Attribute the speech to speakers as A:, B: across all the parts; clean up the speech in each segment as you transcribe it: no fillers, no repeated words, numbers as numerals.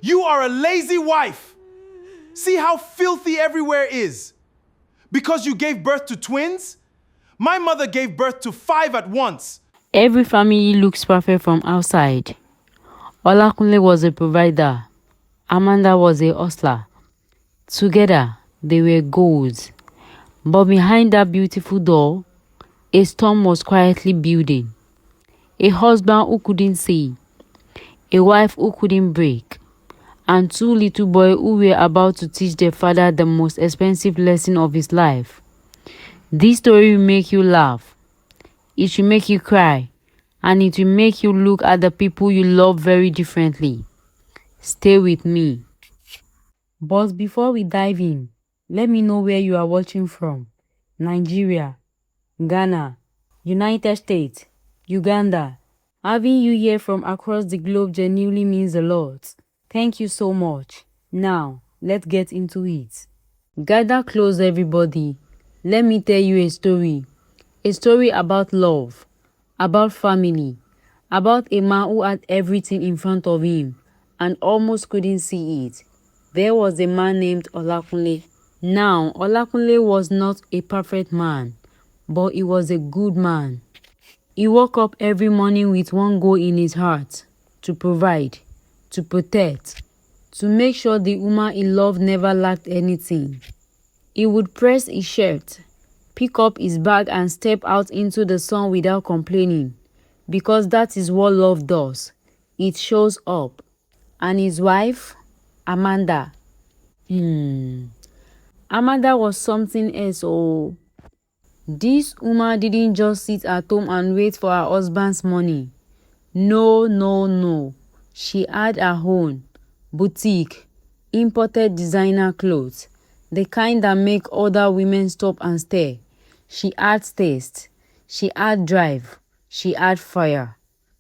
A: You are a lazy wife. See how filthy everywhere is. Because you gave birth to twins? My mother gave birth to 5 at once.
B: Every family looks perfect from outside. Olakunle was a provider. Amanda was a hustler. Together, they were goals. But behind that beautiful door, a storm was quietly building. A husband who couldn't see, a wife who couldn't break, and 2 little boys who were about to teach their father the most expensive lesson of his life. This story will make you laugh, it will make you cry, and it will make you look at the people you love very differently. Stay with me. But before we dive in, let me know where you are watching from. Nigeria, Ghana, United States, Uganda. Having you here from across the globe genuinely means a lot. Thank you so much. Now, let's get into it. Gather close, everybody. Let me tell you a story. A story about love, about family, about a man who had everything in front of him and almost couldn't see it. There was a man named Olakunle. Now, Olakunle was not a perfect man, but he was a good man. He woke up every morning with one goal in his heart: to provide, to protect, to make sure the woman he loved never lacked anything. He would press his shirt, pick up his bag and step out into the sun without complaining, because that is what love does. It shows up. And his wife, Amanda. Amanda was something else. Oh, this woman didn't just sit at home and wait for her husband's money. No, no, no. She had her own boutique, imported designer clothes, the kind that make other women stop and stare. She had taste, she had drive, she had fire.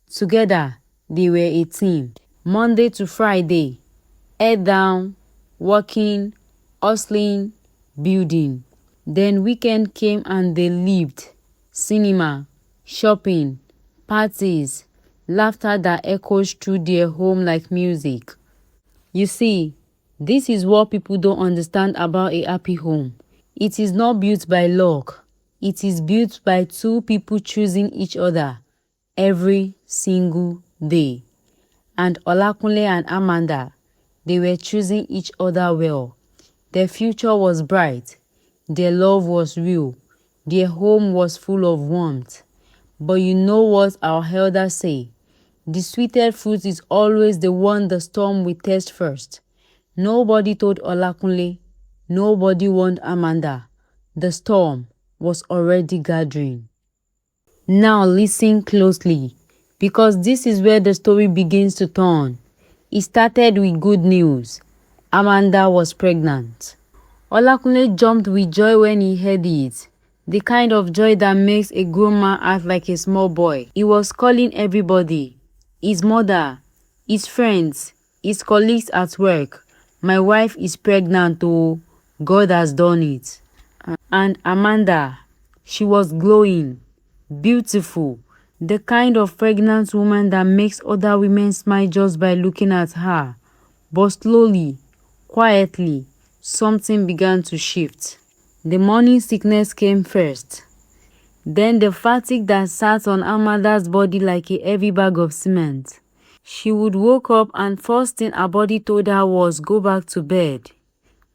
B: Together, they were a team. Monday to Friday, head down, working, hustling, building. Then weekend came and they lived. Cinema, shopping, parties, laughter that echoes through their home like music. You see, this is what people don't understand about a happy home. It is not built by luck. It is built by 2 people choosing each other every single day. And Olakunle and Amanda, they were choosing each other well. Their future was bright. Their love was real. Their home was full of warmth. But you know what our elders say? The sweetest fruit is always the one the storm will taste first. Nobody told Olakunle. Nobody warned Amanda. The storm was already gathering. Now listen closely, because this is where the story begins to turn. It started with good news. Amanda was pregnant. Olakunle jumped with joy when he heard it. The kind of joy that makes a grown man act like a small boy. He was calling everybody. His mother, his friends, his colleagues at work. My wife is pregnant, oh, God has done it. And Amanda, she was glowing, beautiful, the kind of pregnant woman that makes other women smile just by looking at her. But slowly, quietly, something began to shift. The morning sickness came first. Then the fatigue that sat on Amanda's body like a heavy bag of cement. She would wake up and first thing her body told her was go back to bed.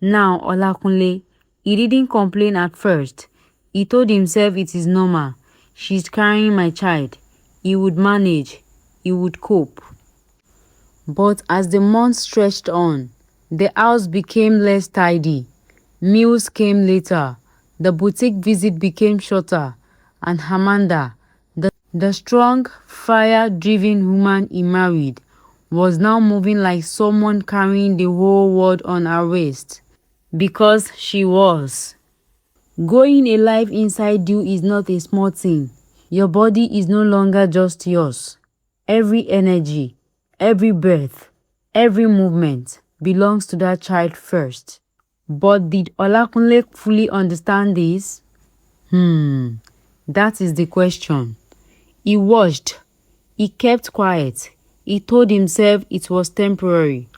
B: Now Olakunle, he didn't complain at first. He told himself it is normal. She's carrying my child. He would manage. He would cope. But as the months stretched on, the house became less tidy. Meals came later. The boutique visit became shorter. And Amanda, the strong, fire-driven woman he married, was now moving like someone carrying the whole world on her waist. Because she was. Going alive inside you is not a small thing. Your body is no longer just yours. Every energy, every breath, every movement belongs to that child first. But did Olakunle fully understand this? That is the question. He watched. He kept quiet. He told himself it was temporary.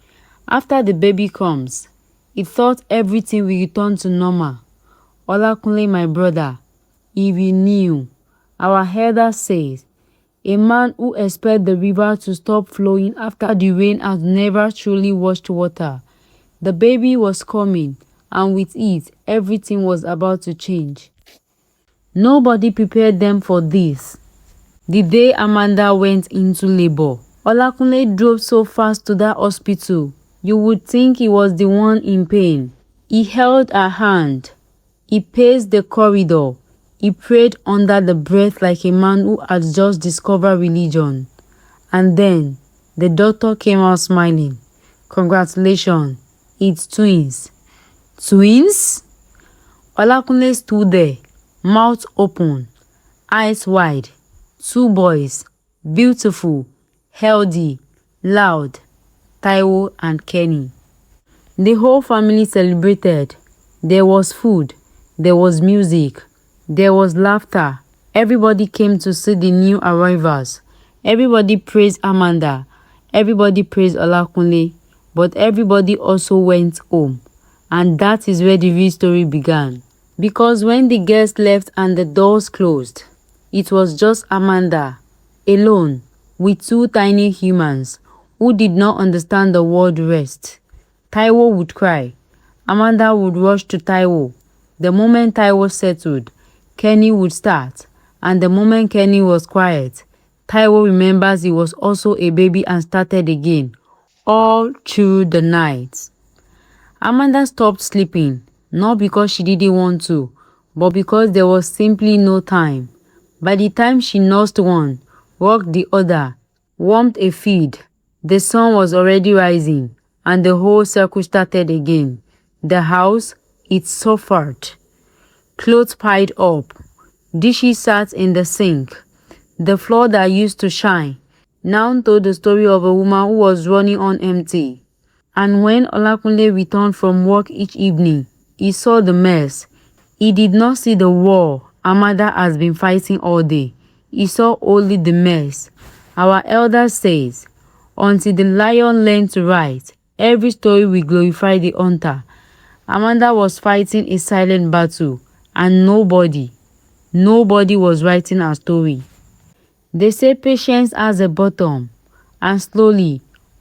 B: After the baby comes, he thought everything will return to normal. Olakunle, my brother, if you knew, our elder says, a man who expects the river to stop flowing after the rain has never truly washed water. The baby was coming, and with it, everything was about to change. Nobody prepared them for this. The day Amanda went into labor, Olakunle drove so fast to that hospital, you would think he was the one in pain. He held her hand. He paced the corridor. He prayed under the breath like a man who had just discovered religion. And then, the doctor came out smiling. Congratulations, it's twins. Twins? Olakunle stood there, mouth open, eyes wide. 2 boys, beautiful, healthy, loud, Taiwo and Kenny. The whole family celebrated. There was food, there was music, there was laughter. Everybody came to see the new arrivals. Everybody praised Amanda. Everybody praised Olakunle. But everybody also went home. And that is where the real story began. Because when the guests left and the doors closed, it was just Amanda, alone, with 2 tiny humans who did not understand the word rest. Taiwo would cry. Amanda would rush to Taiwo. The moment Taiwo settled, Kenny would start. And the moment Kenny was quiet, Taiwo remembers he was also a baby and started again, all through the night. Amanda stopped sleeping, not because she didn't want to, but because there was simply no time. By the time she nursed one, rocked the other, warmed a feed, the sun was already rising, and the whole circle started again. The house, it suffered. Clothes piled up. Dishes sat in the sink. The floor that used to shine now told the story of a woman who was running on empty. And when Olakunle returned from work each evening, he saw the mess. He did not see the war Amanda has been fighting all day. He saw only the mess. Our elder says, until the lion learned to write, every story will glorify the hunter. Amanda was fighting a silent battle, and nobody was writing her story. They say patience has a bottom, and slowly,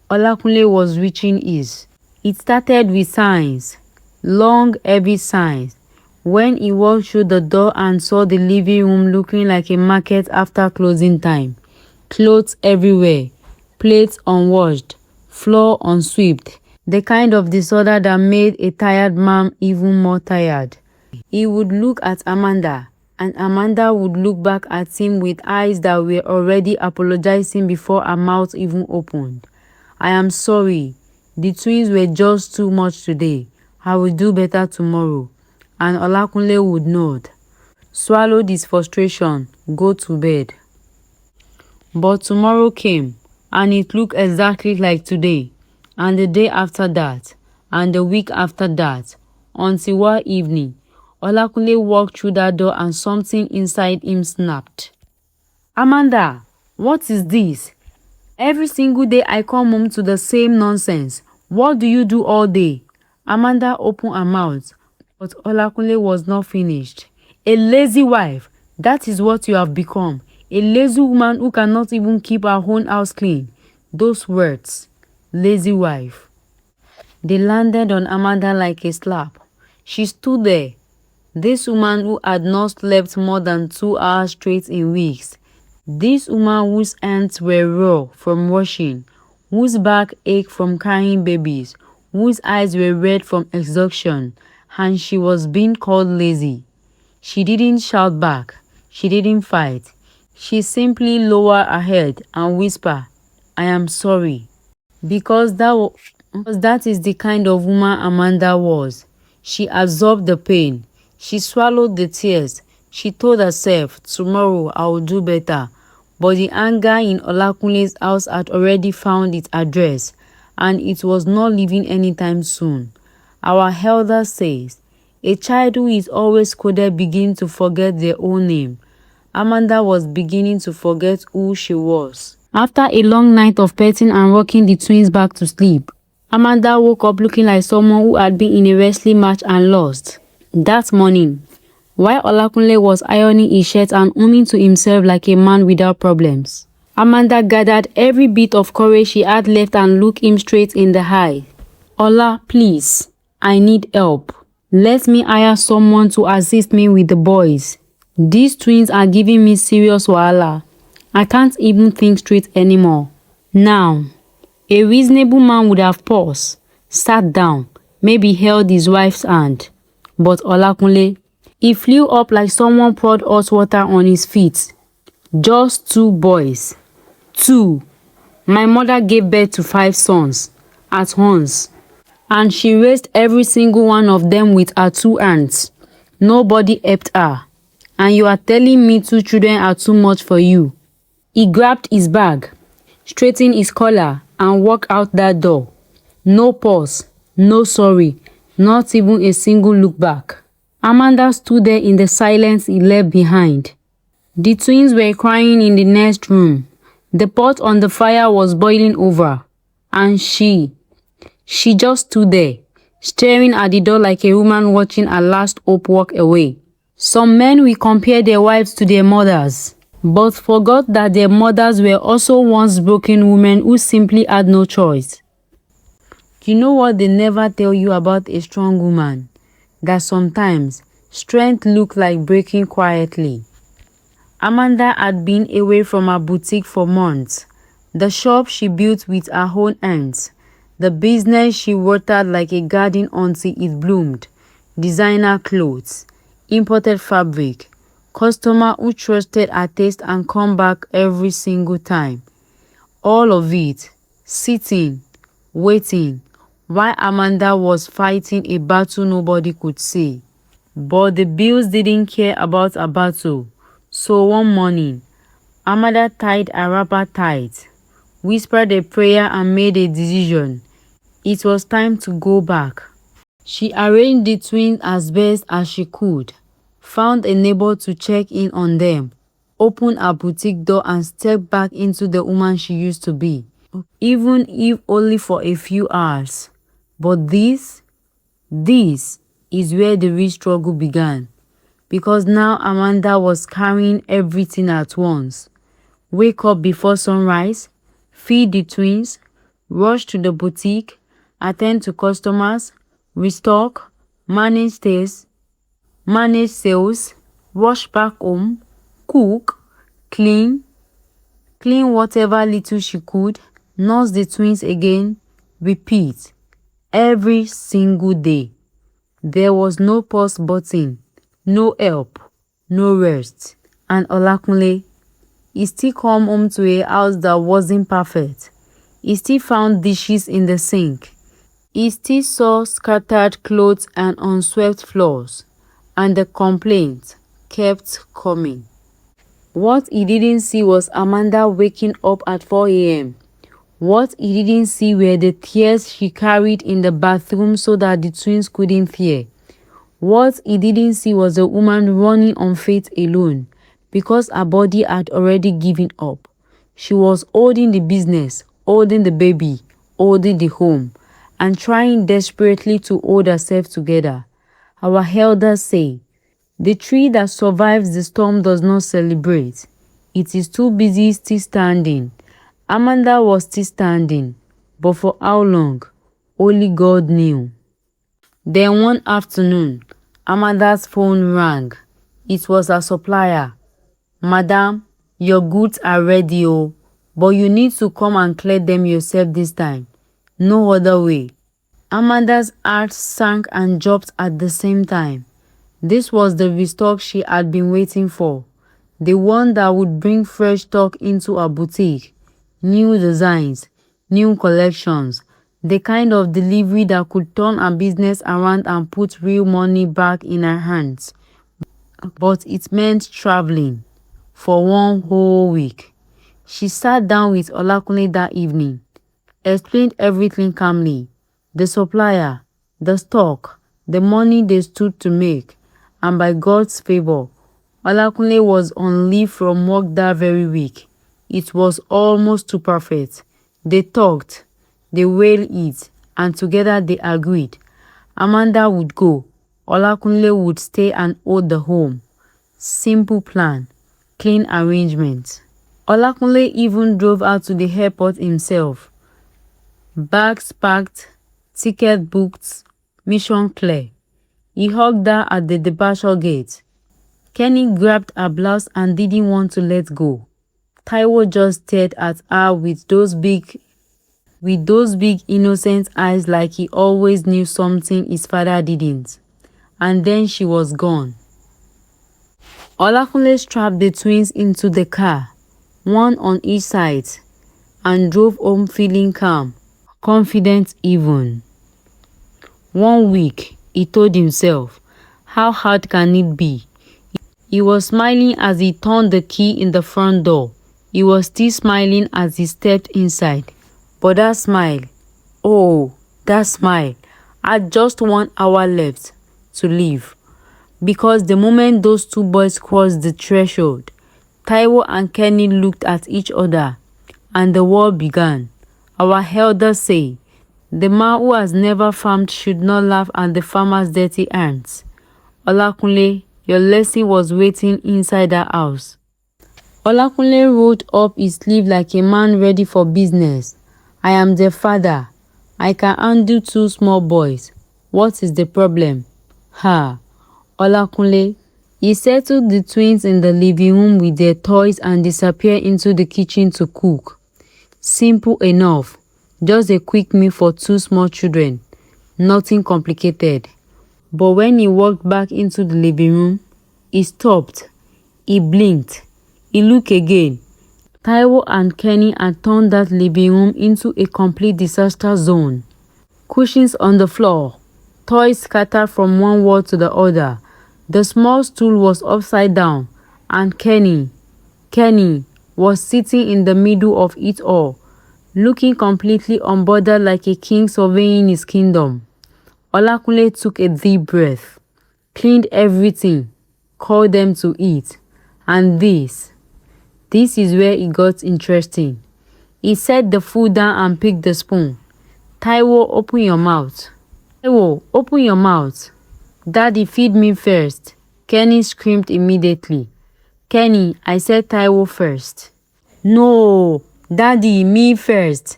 B: Olakunle was reaching his. It started with signs, long, heavy signs. When he walked through the door and saw the living room looking like a market after closing time. Clothes everywhere, plates unwashed, floor unswept, the kind of disorder that made a tired man even more tired. He would look at Amanda, and Amanda would look back at him with eyes that were already apologizing before her mouth even opened. I am sorry. The twins were just too much today. I will do better tomorrow. And Olakunle would nod, swallow his frustration, go to bed. But tomorrow came, and it looked exactly like today, and the day after that, and the week after that, until one evening, Olakunle walked through that door and something inside him snapped. Amanda, what is this? Every single day I come home to the same nonsense. What do you do all day? Amanda opened her mouth, but Olakunle was not finished. A lazy wife, that is what you have become. A lazy woman who cannot even keep her own house clean. Those words, lazy wife. They landed on Amanda like a slap. She stood there. This woman who had not slept more than 2 hours straight in weeks. This woman whose hands were raw from washing, whose back ached from carrying babies, whose eyes were red from exhaustion, and she was being called lazy. She didn't shout back. She didn't fight. She simply lowered her head and whispered, I am sorry. Because that is the kind of woman Amanda was. She absorbed the pain. She swallowed the tears. She told herself, tomorrow I will do better. But the anger in Olakunle's house had already found its address, and it was not leaving anytime soon. Our elder says, a child who is always scolded begins to forget their own name. Amanda was beginning to forget who she was. After a long night of petting and rocking the twins back to sleep, Amanda woke up looking like someone who had been in a wrestling match and lost. That morning, while Olakunle was ironing his shirt and humming to himself like a man without problems, Amanda gathered every bit of courage she had left and looked him straight in the eye. Ola, please, I need help. Let me hire someone to assist me with the boys. These twins are giving me serious wahala. I can't even think straight anymore. Now, a reasonable man would have paused, sat down, maybe held his wife's hand. But Olakunle, he flew up like someone poured hot water on his feet. Just 2 boys. 2. My mother gave birth to 5 sons at once, and she raised every single one of them with her 2 hands. Nobody helped her. And you are telling me 2 children are too much for you. He grabbed his bag, straightened his collar, and walked out that door. No pause, no sorry, not even a single look back. Amanda stood there in the silence he left behind. The twins were crying in the next room. The pot on the fire was boiling over. And she just stood there, staring at the door like a woman watching her last hope walk away. Some men will compare their wives to their mothers, but forgot that their mothers were also once broken women who simply had no choice. You know what they never tell you about a strong woman? That sometimes strength looks like breaking quietly. Amanda had been away from her boutique for months. The shop she built with her own hands. The business she watered like a garden until it bloomed. Designer clothes, imported fabric, customer who trusted her taste and come back every single time. All of it, sitting, waiting, while Amanda was fighting a battle nobody could see. But the bills didn't care about a battle. So one morning, Amanda tied her wrapper tight, whispered a prayer and made a decision. It was time to go back. She arranged the twins as best as she could, found a neighbor to check in on them, opened her boutique door and stepped back into the woman she used to be, even if only for a few hours. But this is where the real struggle began, because now Amanda was carrying everything at once. Wake up before sunrise, feed the twins, rush to the boutique, attend to customers, restock, manage sales, rush back home, cook, clean whatever little she could, nurse the twins again, repeat, every single day. There was no pause button, no help, no rest. And Olakunle, he still come home to a house that wasn't perfect. He still found dishes in the sink. He still saw scattered clothes and unswept floors. And the complaints kept coming. What he didn't see was Amanda waking up at 4 a.m. What he didn't see were the tears she carried in the bathroom so that the twins couldn't hear. What he didn't see was a woman running on faith alone, because her body had already given up. She was holding the business, holding the baby, holding the home, and trying desperately to hold herself together. Our elders say, the tree that survives the storm does not celebrate. It is too busy still standing. Amanda was still standing, but for how long? Only God knew. Then one afternoon, Amanda's phone rang. It was her supplier. Madam, your goods are ready, oh, but you need to come and clear them yourself this time. No other way. Amanda's heart sank and dropped at the same time. This was the restock she had been waiting for. The one that would bring fresh stock into her boutique. New designs, new collections. The kind of delivery that could turn her business around and put real money back in her hands. But it meant traveling for one whole week. She sat down with Olakunle that evening, explained everything calmly. The supplier, the stock, the money they stood to make, and by God's favor, Olakunle was on leave from work that very week. It was almost too perfect. They talked, they wailed it, and together they agreed. Amanda would go, Olakunle would stay and hold the home. Simple plan, clean arrangement. Olakunle even drove out to the airport himself. Bags packed, ticket booked, mission clear. He hugged her at the departure gate. Kenny grabbed her blouse and didn't want to let go. Taiwo just stared at her with those big innocent eyes like he always knew something his father didn't. And then she was gone. Olakunle strapped the twins into the car, one on each side, and drove home feeling calm, confident even. 1 week, he told himself, how hard can it be? He was smiling as he turned the key in the front door. He was still smiling as he stepped inside. But that smile, had just 1 hour left to live. Because the moment those two boys crossed the threshold, Taiwo and Kenny looked at each other, and the war began. Our elders say, the man who has never farmed should not laugh at the farmer's dirty hands. Olakunle, your lesson was waiting inside that house. Olakunle rolled up his sleeve like a man ready for business. I am their father. I can handle 2 small boys. What is the problem? Olakunle. He settled the twins in the living room with their toys and disappeared into the kitchen to cook. Simple enough. Just a quick meal for 2 small children. Nothing complicated. But when he walked back into the living room, he stopped. He blinked. He looked again. Taiwo and Kenny had turned that living room into a complete disaster zone. Cushions on the floor. Toys scattered from one wall to the other. The small stool was upside down. And Kenny was sitting in the middle of it all, looking completely unbothered like a king surveying his kingdom. Olakunle took a deep breath, cleaned everything, called them to eat. And this is where it got interesting. He set the food down and picked the spoon. Taiwo, open your mouth. Taiwo, open your mouth. Daddy, feed me first. Kenny screamed immediately. Kenny, I said Taiwo first. No, Daddy, me first.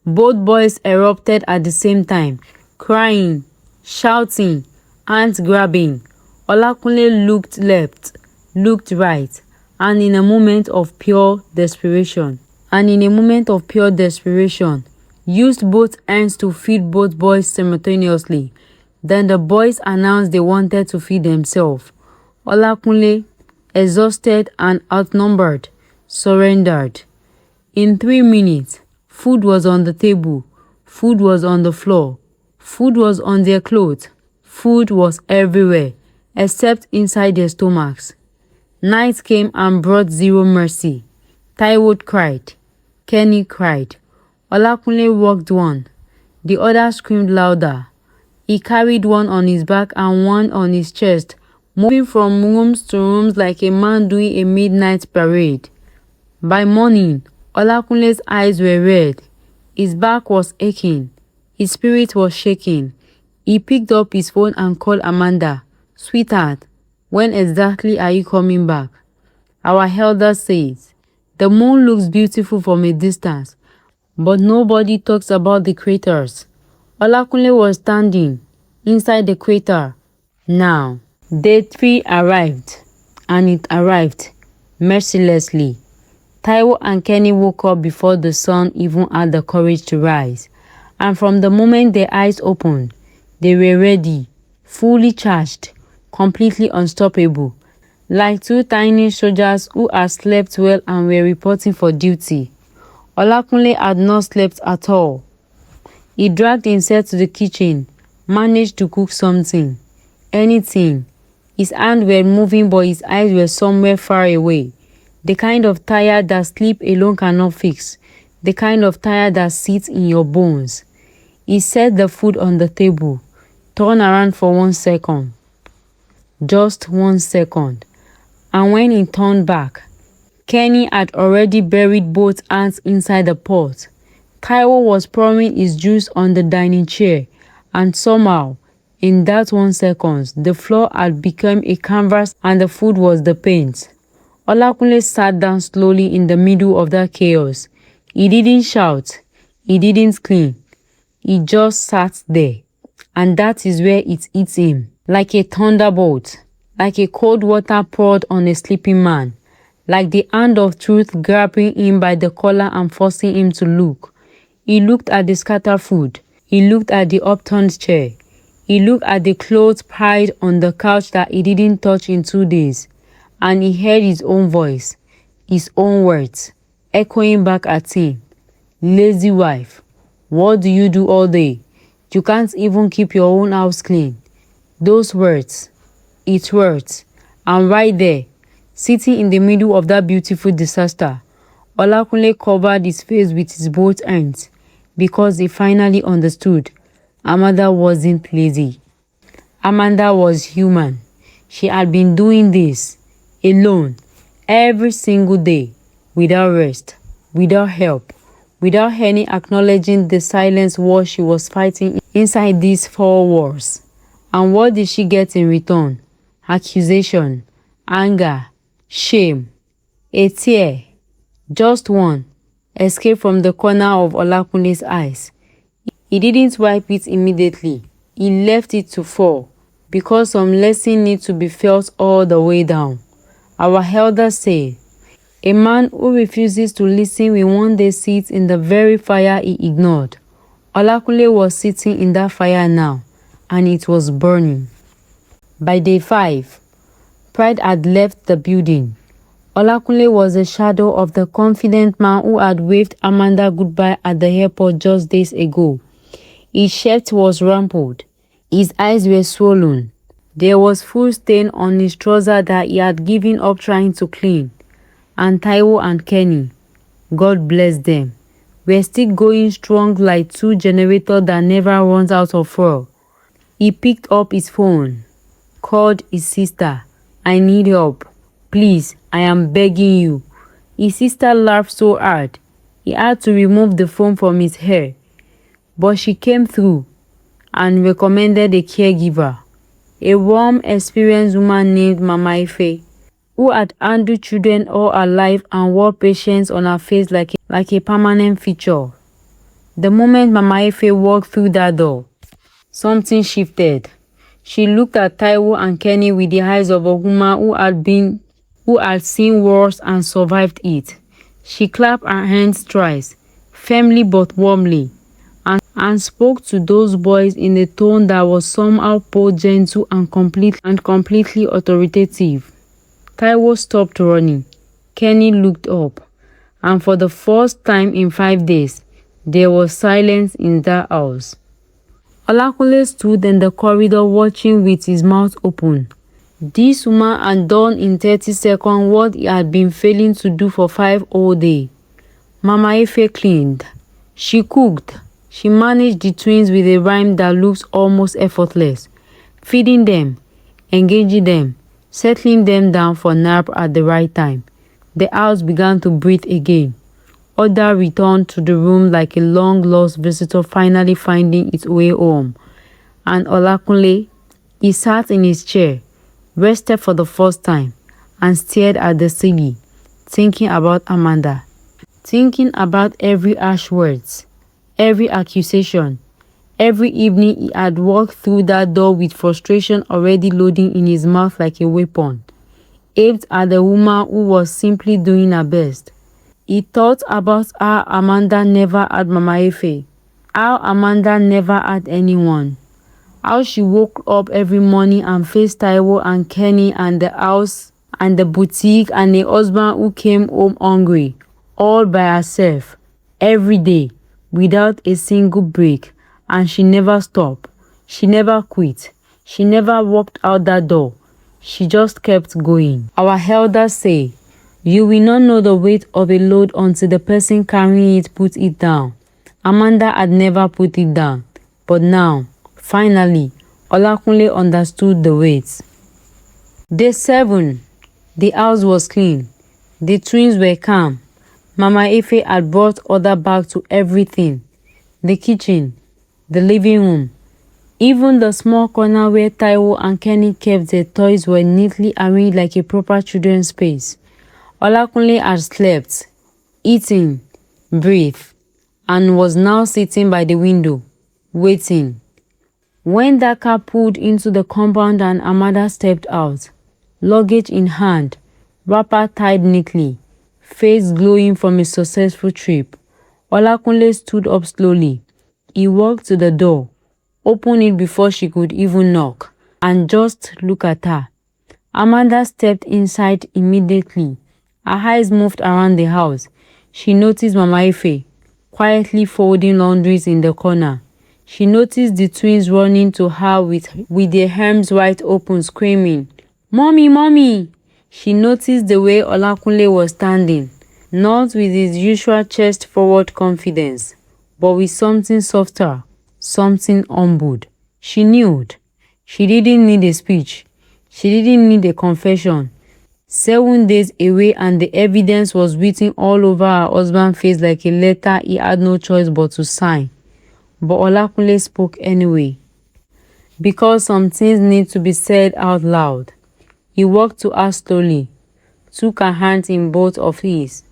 B: Both boys erupted at the same time, crying, shouting, hands grabbing. Olakunle looked left, looked right, and in a moment of pure desperation, used both hands to feed both boys simultaneously. Then the boys announced they wanted to feed themselves. Olakunle, exhausted and outnumbered, surrendered. In 3 minutes, food was on the table, food was on the floor, food was on their clothes, food was everywhere, except inside their stomachs. Night came and brought zero mercy. Taiwo cried. Kenny cried. Olakunle walked one. The other screamed louder. He carried one on his back and one on his chest, moving from rooms to rooms like a man doing a midnight parade. By morning, Olakunle's eyes were red. His back was aching. His spirit was shaking. He picked up his phone and called Amanda. Sweetheart, when exactly are you coming back? Our elder says, the moon looks beautiful from a distance, but nobody talks about the craters. Olakunle was standing inside the crater. Now, day 3 arrived, and it arrived mercilessly. Taiwo and Kenny woke up before the sun even had the courage to rise, and from the moment their eyes opened, they were ready, fully charged, completely unstoppable, like 2 tiny soldiers who had slept well and were reporting for duty. Olakunle had not slept at all. He dragged himself to the kitchen, managed to cook something, anything. His hands were moving but his eyes were somewhere far away. The kind of tired that sleep alone cannot fix. The kind of tired that sits in your bones. He set the food on the table, turned around for 1 second. Just 1 second. And when he turned back, Kenny had already buried both hands inside the pot, Taiwo was pouring his juice on the dining chair, and somehow, in that 1 second, the floor had become a canvas and the food was the paint. Olakunle sat down slowly in the middle of that chaos. He didn't shout. He didn't clean. He just sat there. And that is where it hit him. Like a thunderbolt. Like a cold water poured on a sleeping man. Like the hand of truth grabbing him by the collar and forcing him to look. He looked at the scattered food. He looked at the upturned chair. He looked at the clothes piled on the couch that he didn't touch in 2 days. And he heard his own voice, his own words, echoing back at him. Lazy wife, what do you do all day? You can't even keep your own house clean. Those words, it worked. And right there, sitting in the middle of that beautiful disaster, Olakunle covered his face with his both hands because he finally understood Amanda wasn't lazy. Amanda was human. She had been doing this alone every single day, without rest, without help, without any acknowledging the silent war she was fighting inside these 4 walls. And what did she get in return? Accusation, anger, shame, a tear, just one, escaped from the corner of Olakunle's eyes. He didn't wipe it immediately. He left it to fall, because some lesson need to be felt all the way down. Our elders say, a man who refuses to listen will one day sit in the very fire he ignored. Olakunle was sitting in that fire now, and it was burning. By day 5, pride had left the building. Olakunle was a shadow of the confident man who had waved Amanda goodbye at the airport just days ago. His shirt was rumpled. His eyes were swollen. There was full stain on his trouser that he had given up trying to clean. And Taiwo and Kenny, God bless them, were still going strong like 2 generators that never runs out of fuel. He picked up his phone, called his sister. I need help. Please, I am begging you. His sister laughed so hard, he had to remove the phone from his hair. But she came through and recommended a caregiver, a warm, experienced woman named Mama Ife, who had handled children all her life and wore patience on her face like a permanent feature. The moment Mama Ife walked through that door, something shifted. She looked at Taiwo and Kenny with the eyes of a woman who had seen wars and survived it. She clapped her hands thrice, firmly but warmly, and spoke to those boys in a tone that was somehow both gentle and completely authoritative. Taiwo stopped running. Kenny looked up, and for the first time in 5 days, there was silence in that house. Olakunle stood in the corridor watching with his mouth open. This woman had done in 30 seconds what he had been failing to do for 5 whole days. Mama Ife cleaned. She cooked. She managed the twins with a rhyme that looks almost effortless, feeding them, engaging them, settling them down for nap at the right time. The house began to breathe again. Order returned to the room like a long-lost visitor finally finding its way home. And Olakunle, he sat in his chair, rested for the first time, and stared at the ceiling, thinking about Amanda, thinking about every harsh words, every accusation. Every evening he had walked through that door with frustration already loading in his mouth like a weapon, aimed at the woman who was simply doing her best. He thought about how Amanda never had Mama Ife, how Amanda never had anyone, how she woke up every morning and faced Taiwo and Kenny and the house and the boutique and a husband who came home hungry, all by herself, every day, without a single break. And she never stopped. She never quit. She never walked out that door. She just kept going. Our elders say, you will not know the weight of a load until the person carrying it puts it down. Amanda had never put it down. But now, finally, Olakunle understood the weight. Day 7. The house was clean. The twins were calm. Mama Ife had brought order back to everything. The kitchen, the living room, even the small corner where Taiwo and Kenny kept their toys were neatly arranged like a proper children's space. Olakunle had slept, eaten, breathed, and was now sitting by the window, waiting. When that car pulled into the compound and Amanda stepped out, luggage in hand, wrapper tied neatly, face glowing from a successful trip, Olakunle stood up slowly. He walked to the door, opened it before she could even knock, and just look at her. Amanda stepped inside immediately. Her eyes moved around the house. She noticed Mama Ife quietly folding laundries in the corner. She noticed the twins running to her with their arms wide open, screaming, "Mommy, mommy!" She noticed the way Olakunle was standing, not with his usual chest-forward confidence, but with something softer, something humbled. She knew. She didn't need a speech. She didn't need a confession. 7 days away and the evidence was written all over her husband's face like a letter he had no choice but to sign. But Olakunle spoke anyway, because some things need to be said out loud. He walked to her slowly, took her hand in both of his,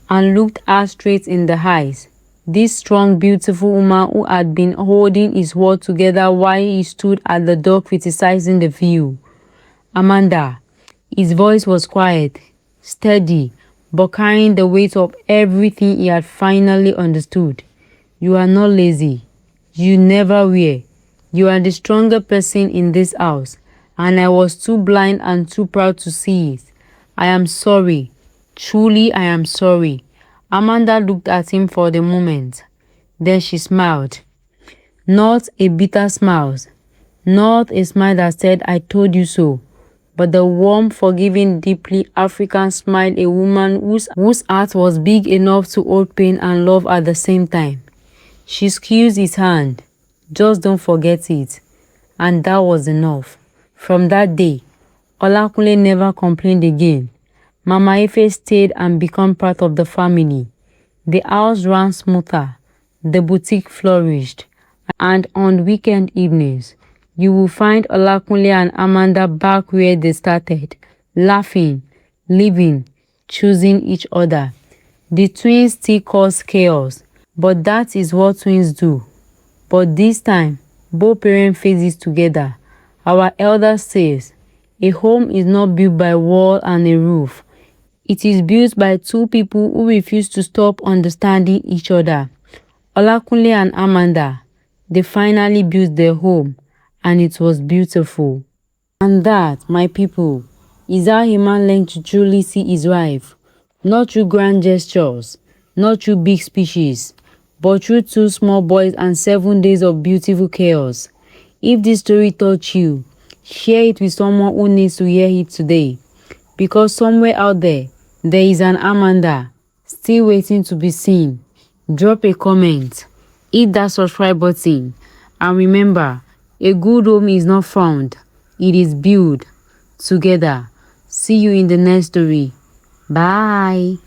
B: and looked her straight in the eyes. This strong, beautiful woman who had been holding his world together while he stood at the door criticizing the view. "Amanda." His voice was quiet, steady, but carrying the weight of everything he had finally understood. "You are not lazy. You never were. You are the stronger person in this house, and I was too blind and too proud to see it. I am sorry. Truly, I am sorry." Amanda looked at him for the moment. Then she smiled. Not a bitter smile. Not a smile that said, "I told you so," but the warm, forgiving, deeply African smile, a woman whose heart was big enough to hold pain and love at the same time. She squeezed his hand. "Just don't forget it." And that was enough. From that day, Olakunle never complained again. Mama Ife stayed and became part of the family. The house ran smoother. The boutique flourished. And on weekend evenings, you will find Olakunle and Amanda back where they started, laughing, living, choosing each other. The twins still cause chaos, but that is what twins do. But this time, both parents face it together. Our elder says, a home is not built by a wall and a roof. It is built by two people who refuse to stop understanding each other. Olakunle and Amanda, they finally built their home, and it was beautiful. And that, my people, is how a man learns to truly see his wife. Not through grand gestures, not through big speeches, but through 2 small boys and 7 days of beautiful chaos. If this story touched you, share it with someone who needs to hear it today. Because somewhere out there is an Amanda still waiting to be seen. Drop a comment, hit that subscribe button, and remember, a good home is not found, it is built together. See you in the next story. Bye.